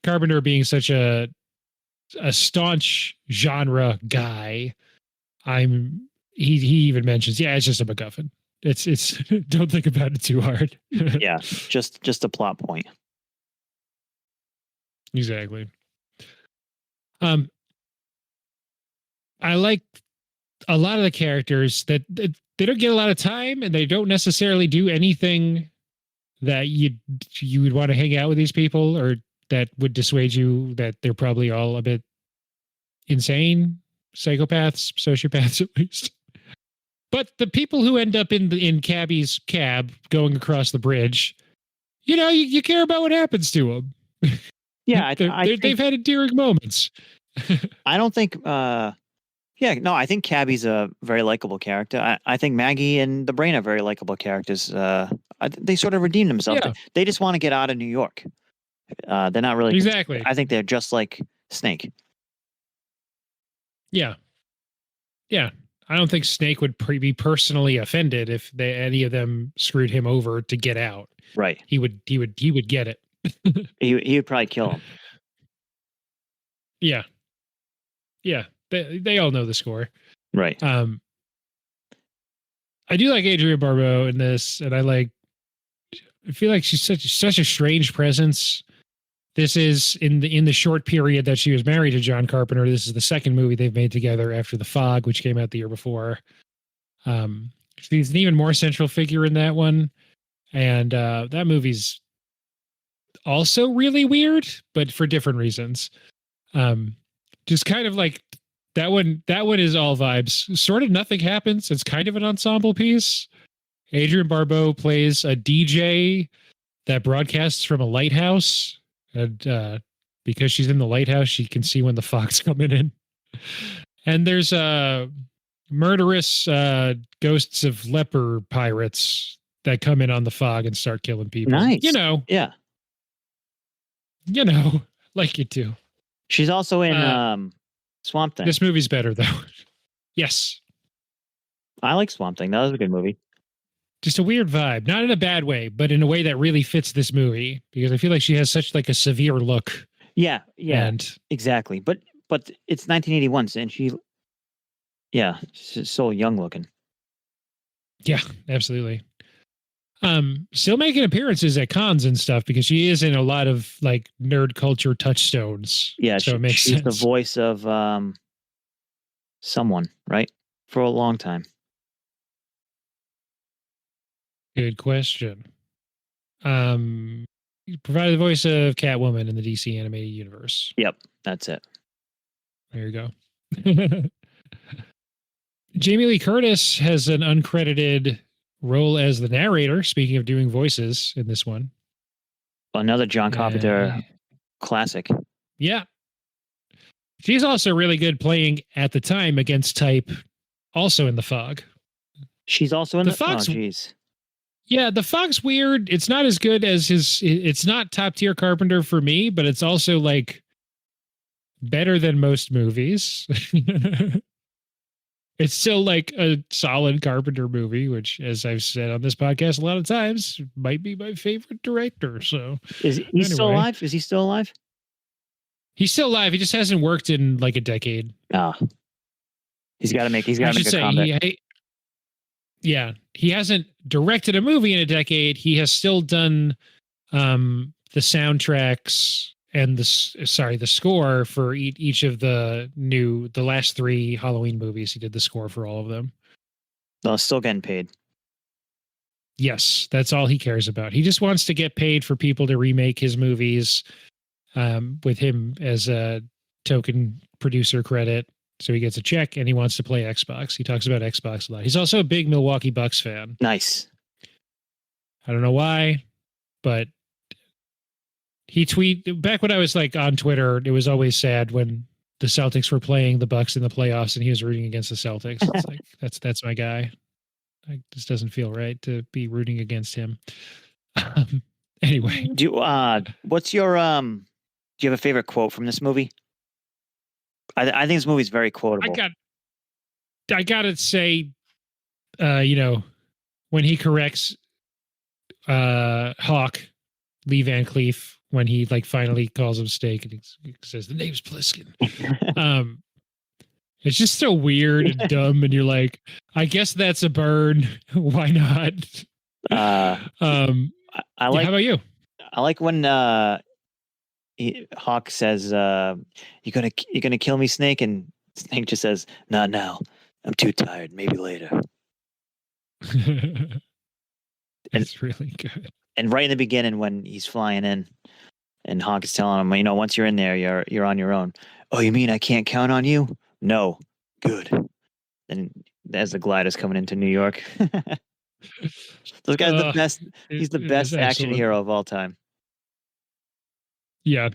Carpenter being such a staunch genre guy, he even mentions, it's just a MacGuffin. It's don't think about it too hard.
Yeah, just a plot point.
Exactly. I like a lot of the characters that they don't get a lot of time, and they don't necessarily do anything that you would want to hang out with these people, or that would dissuade you that they're probably all a bit insane, psychopaths, sociopaths at least. But the people who end up in Cabby's cab going across the bridge, you care about what happens to them.
Yeah,
they've had endearing moments.
I don't think. I think Cabby's a very likable character. I think Maggie and the Brain are very likable characters. They sort of redeem themselves.
Yeah.
They just want to get out of New York. They're not really
exactly.
I think they're just like Snake.
Yeah. I don't think Snake would be personally offended if any of them screwed him over to get out.
Right.
He would get it.
he would probably kill him.
Yeah. They all know the score.
Right.
I do like Adrienne Barbeau in this, and I feel like she's such a strange presence. This is in the short period that she was married to John Carpenter. This is the second movie they've made together after The Fog, which came out the year before. She's an even more central figure in that one. And that movie's also really weird, but for different reasons. Just kind of like that one is all vibes. Sort of nothing happens. It's kind of an ensemble piece. Adrienne Barbeau plays a DJ that broadcasts from a lighthouse. And because she's in the lighthouse, she can see when the fog's coming in. And there's murderous ghosts of leper pirates that come in on the fog and start killing people.
Nice.
Yeah. Like you do.
She's also in Swamp Thing.
This movie's better, though. Yes.
I like Swamp Thing. That was a good movie.
Just a weird vibe. Not in a bad way, but in a way that really fits this movie. Because I feel like she has such like a severe look.
Yeah.
And
exactly. But it's 1981, and she's so young looking.
Yeah, absolutely. Still making appearances at cons and stuff because she is in a lot of like nerd culture touchstones.
Yeah,
so it makes
she's
sense.
The voice of someone, right? For a long time.
Good question. You provided the voice of Catwoman in the DC animated universe.
Yep, that's it.
There you go. Jamie Lee Curtis has an uncredited role as the narrator, speaking of doing voices in this one.
Another John Carpenter classic.
Yeah. She's also really good playing at the time against type, also in The Fog.
She's also in The
Fog.
Oh, geez.
Yeah, The Fog's weird. It's not as good as it's not top tier Carpenter for me, but it's also like better than most movies. It's still like a solid Carpenter movie, which, as I've said on this podcast a lot of times, might be my favorite director. So
Is he still alive? Is he still alive?
He's still alive. He just hasn't worked in like a decade.
He's got to make. He's
I
got to
should
make a
say,
comeback.
he hasn't directed a movie in a decade. He has still done the soundtracks and the score for each of the last 3 Halloween movies. He did the score for all of them.
No, still getting paid.
Yes, that's all he cares about. He just wants to get paid for people to remake his movies with him as a token producer credit. So he gets a check and he wants to play Xbox. He talks about Xbox a lot. He's also a big Milwaukee Bucks fan.
Nice.
I don't know why, but he back when I was like on Twitter, it was always sad when the Celtics were playing the Bucks in the playoffs and he was rooting against the Celtics. It's like, that's my guy. This doesn't feel right to be rooting against him. Anyway,
what's your do you have a favorite quote from this movie? I think this movie's very quotable.
I gotta say, when he corrects Hawk, Lee Van Cleef, when he like finally calls him Steak and he says the name's Plissken. It's just so weird and dumb, and you're like, I guess that's a burn. Why not?
I like.
How about you?
I like when Hawk says, "You gonna kill me, Snake?" And Snake just says, "Not now. I'm too tired. Maybe later."
It's really good.
And right in the beginning, when he's flying in, and Hawk is telling him, once you're in there, you're on your own. Oh, you mean I can't count on you? No. Good. And as the glider's coming into New York. Those guys are the best. He's the best action hero of all time.
Yeah.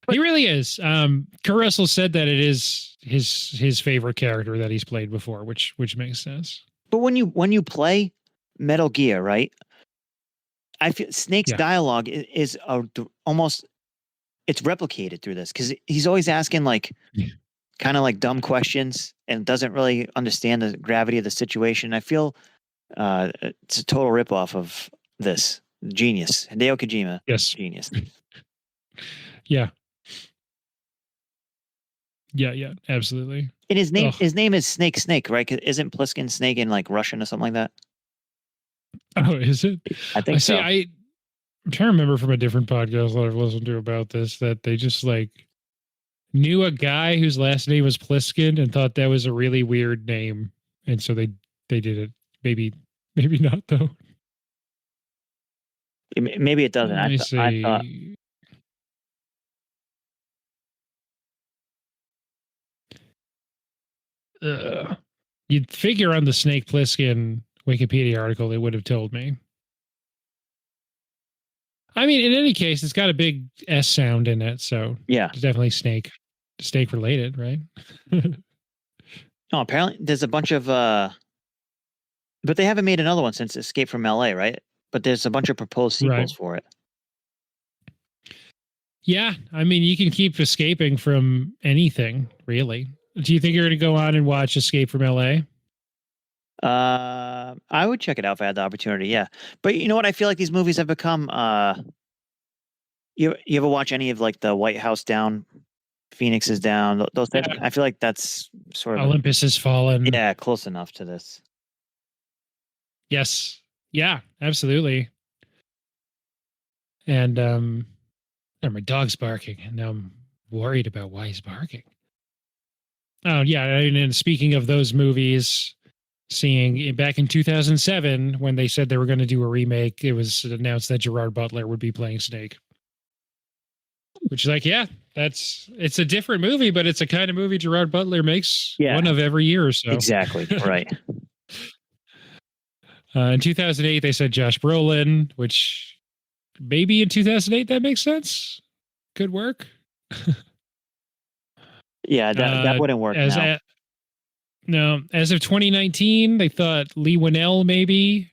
He really is. Kurt Russell said that it is his favorite character that he's played before, which makes sense.
But when you play Metal Gear, right? I feel Snake's dialogue is almost it's replicated through this because he's always asking like kind of like dumb questions and doesn't really understand the gravity of the situation. I feel it's a total ripoff of this. Genius. Hideo Kojima.
Yes.
Genius.
Yeah. Yeah, absolutely.
And his name is Snake, right? Isn't Plissken Snake in like Russian or something like that?
Oh, is it?
I think so.
I'm trying to remember from a different podcast that I've listened to about this that they just like knew a guy whose last name was Plissken and thought that was a really weird name, and so they did it. Maybe not though.
Maybe it doesn't. I thought.
You'd figure on the Snake Plissken Wikipedia article, it would have told me. I mean, in any case, it's got a big S sound in it, so
yeah,
it's definitely snake related, right?
No, apparently there's a bunch of but they haven't made another one since Escape from LA, right? But there's a bunch of proposed sequels for it.
Yeah, I mean, you can keep escaping from anything, really. Do you think you're going to go on and watch Escape from LA?
I would check it out if I had the opportunity. Yeah, but you know what? I feel like these movies have become. You ever watch any of like the White House Down, Phoenix is Down? Those types. I feel like that's sort of
Olympus Has Fallen.
Yeah, close enough to this.
Yes. Yeah. Absolutely. And my dog's barking, and now I'm worried about why he's barking. Oh yeah, and speaking of those movies. Seeing back in 2007 when they said they were going to do a remake, it was announced that Gerard Butler would be playing Snake. Which is like, it's a different movie, but it's a kind of movie Gerard Butler makes one of every year or so.
Exactly, right.
In 2008, they said Josh Brolin, which maybe in 2008 that makes sense. Could work.
Yeah, that wouldn't work now.
No, as of 2019, they thought Lee Winnell maybe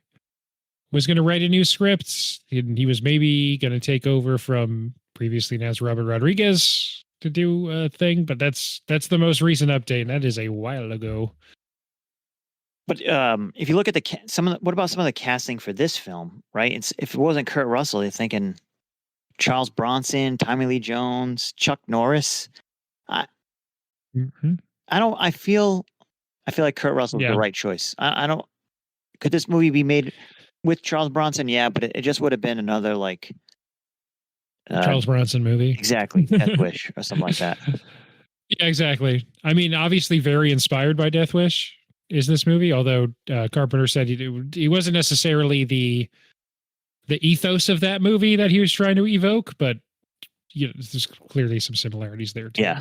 was going to write a new script. He was maybe going to take over from previously announced Robert Rodriguez to do a thing, but that's the most recent update, and that is a while ago.
But if you look at what about some of the casting for this film, right? If it wasn't Kurt Russell, you're thinking Charles Bronson, Tommy Lee Jones, Chuck Norris.
Mm-hmm.
I feel like Kurt Russell's the right choice. I don't. Could this movie be made with Charles Bronson? Yeah, but it just would have been another like
Charles Bronson movie.
Exactly, Death Wish or something like that.
Yeah, exactly. I mean, obviously, very inspired by Death Wish is this movie. Although Carpenter said he wasn't necessarily the ethos of that movie that he was trying to evoke, but there's clearly some similarities there too.
Yeah.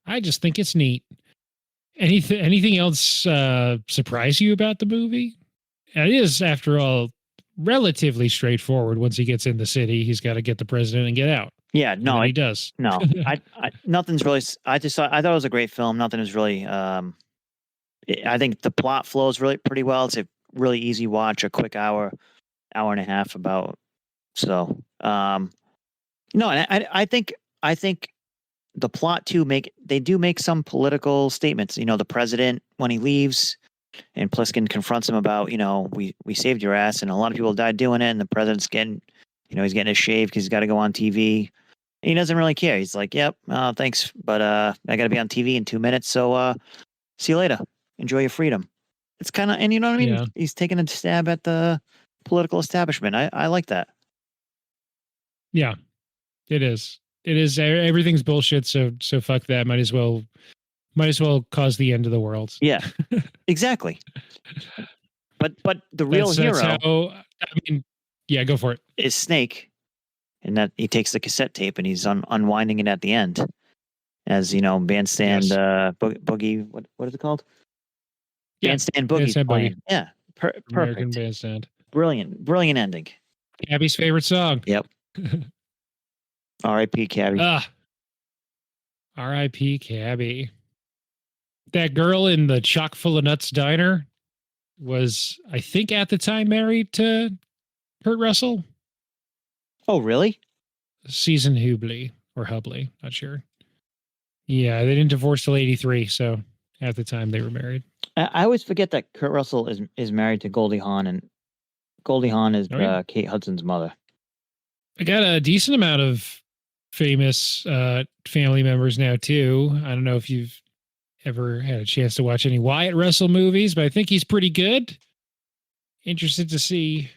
I just think it's neat. Anything else surprise you about the movie? It is, after all, relatively straightforward. Once he gets in the city, he's got to get the president and get out.
Yeah, no,
he does.
No, nothing's really. I thought it was a great film. Nothing is really. I think the plot flows really pretty well. It's a really easy watch, a quick hour and a half about. So, no, and I think the plot too they do make some political statements. The president, when he leaves, and Plissken confronts him about, we saved your ass, and a lot of people died doing it, and the president's getting, he's getting a shave because he's got to go on TV. And he doesn't really care. He's like, yep, thanks, but I got to be on TV in 2 minutes, so see you later. Enjoy your freedom. It's kind of, and you know what I mean?
Yeah.
He's taking a stab at the political establishment. I like that.
Yeah, it is. It is. Everything's bullshit. So fuck that. Might as well cause the end of the world.
Yeah, exactly. But the real hero.
That's how, yeah, go for it.
Is Snake, and that he takes the cassette tape and he's unwinding it at the end, as bandstand.
Yes.
Boogie. What is it called?
Yeah,
Bandstand Boogie.
Bandstand Boogie.
Yeah,
American
perfect.
Bandstand.
Brilliant ending.
Cabby's favorite song.
Yep. R.I.P. Cabby.
R.I.P. Cabby. That girl in the chock full of nuts diner was, I think, at the time married to Kurt Russell.
Oh, really?
Susan Hubley or Hubley, not sure. Yeah, they didn't divorce till 83, so at the time they were married.
I always forget that Kurt Russell is married to Goldie Hawn, and Goldie Hawn is Kate Hudson's mother.
I got a decent amount of famous family members now too. I don't know if you've ever had a chance to watch any Wyatt Russell movies, but I think he's pretty good. Interested to see,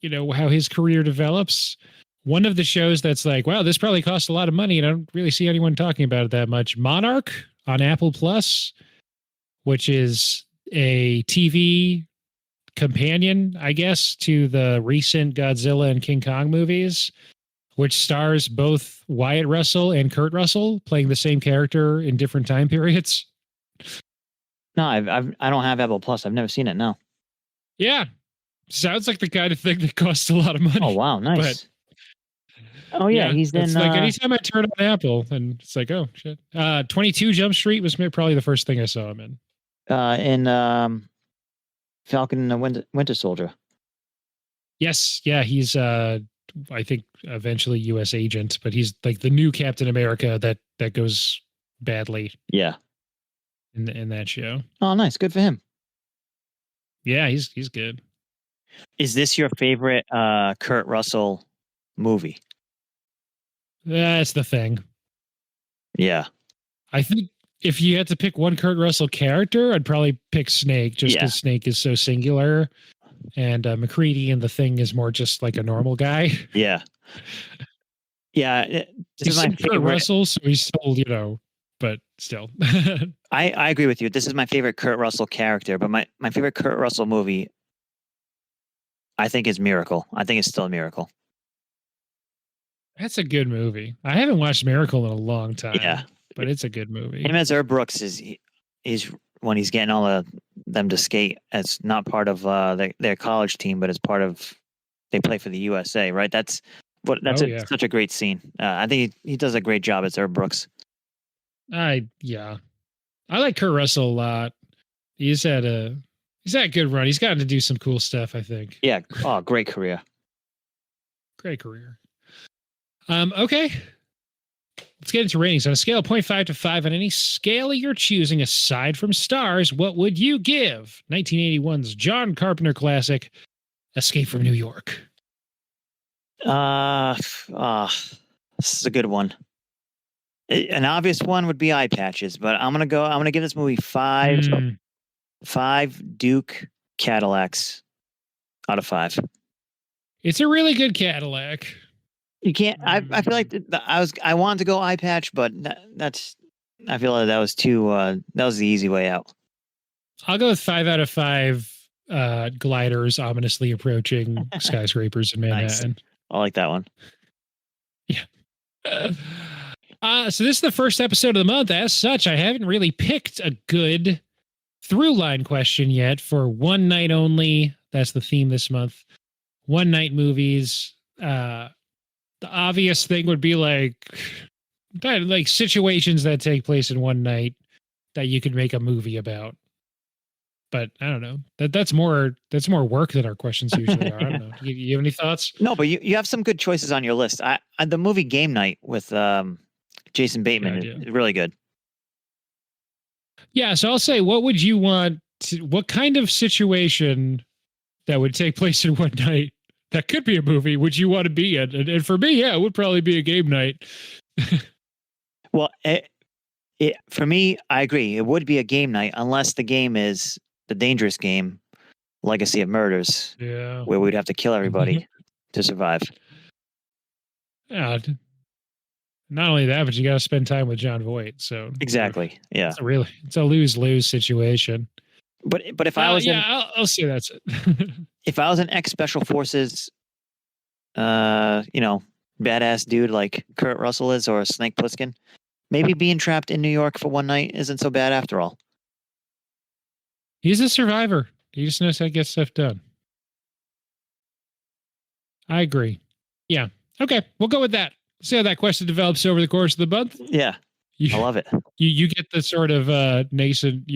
how his career develops. One of the shows that's like, wow, this probably costs a lot of money, and I don't really see anyone talking about it that much. Monarch on Apple Plus, which is a TV companion, I guess, to the recent Godzilla and King Kong movies, which stars both Wyatt Russell and Kurt Russell playing the same character in different time periods.
No, I don't have Apple Plus. I've never seen it. No.
Yeah, sounds like the kind of thing that costs a lot of money.
Oh wow, nice.
But,
he's in.
It's like anytime I turn on Apple, and it's like, oh shit. 22 Jump Street was probably the first thing I saw him in.
In Falcon and the Winter Soldier.
Yes, yeah, he's I think eventually U.S. agent, but he's like the new Captain America that goes badly.
Yeah,
in that show.
Oh, nice, good for him.
Yeah, he's good.
Is this your favorite Kurt Russell movie?
That's the thing.
Yeah,
I think if you had to pick one Kurt Russell character, I'd probably pick Snake, just because Snake is so singular. And McCready and the Thing is more just like a normal guy.
Yeah. Yeah. This is my favorite.
Kurt Russell, so he's still, but still.
I agree with you. This is my favorite Kurt Russell character, but my favorite Kurt Russell movie, I think, is Miracle. I think it's still Miracle.
That's a good movie. I haven't watched Miracle in a long time.
Yeah.
But it's a good movie.
Him as Herb Brooks is when he's getting all of them to skate as not part of their college team, but as part of they play for the USA, right? That's such a great scene. I think he does a great job as Herb Brooks.
I like Kurt Russell a lot. He's had a good run. He's gotten to do some cool stuff, I think.
Yeah. Oh, great career.
Great career. Okay. Let's get into ratings. On a scale of 0.5 to 5, on any scale you're choosing aside from stars, what would you give 1981's John Carpenter classic Escape from New York?
This is a good one. An obvious one would be eye patches, but I'm gonna give this movie five Duke Cadillacs out of 5.
It's a really good Cadillac.
You can't. I feel like I wanted to go eye patch, but that's. I feel like that was too. That was the easy way out.
I'll go with 5 out of 5 gliders ominously approaching skyscrapers in Manhattan.
Nice. I like that one.
Yeah. So this is the first episode of the month. As such, I haven't really picked a good through line question yet for one night only. That's the theme this month. One night movies. The obvious thing would be like situations that take place in one night that you could make a movie about. But I don't know. That's more work than our questions usually are. I don't know. You have any thoughts?
No, but you have some good choices on your list. The movie Game Night with Jason Bateman is really good.
Yeah, so I'll say, what would you want? What kind of situation that would take place in one night that could be a movie would you want to be in? And for me, yeah, it would probably be a game night.
Well, for me, I agree. It would be a game night unless the game is the dangerous game, Legacy of Murders, where we'd have to kill everybody to survive.
Yeah. Not only that, but you got to spend time with Jon Voight. So
exactly, yeah,
it's a lose-lose situation.
But if I was
I'll say that's it.
If I was an ex-special forces, badass dude like Kurt Russell is, or Snake Plissken, maybe being trapped in New York for one night isn't so bad after all.
He's a survivor. He just knows how to get stuff done. I agree. Yeah. Okay, we'll go with that. See how that question develops over the course of the month.
Yeah, I love it.
You get the sort of nascent,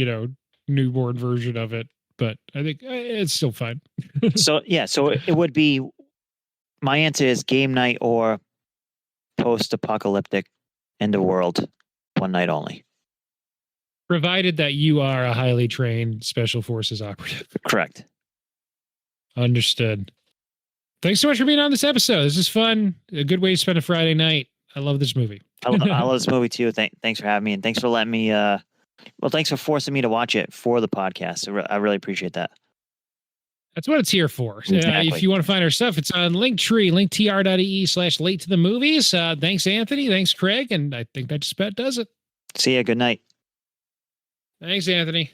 newborn version of it, but I think it's still fine.
So it would be. My answer is game night or post-apocalyptic end of world, one night only.
Provided that you are a highly trained special forces operative.
Correct.
Understood. Thanks so much for being on this episode. This is fun. A good way to spend a Friday night. I love this movie.
I love this movie too. Thanks for having me, and thanks for letting me. Thanks for forcing me to watch it for the podcast. I really appreciate that.
That's what it's here for.
Exactly.
If you want to find our stuff, it's on Linktree, linktr.ee/late to the movies. Thanks, Anthony. Thanks, Craig. And I think that just about does it.
See ya. Good night.
Thanks, Anthony.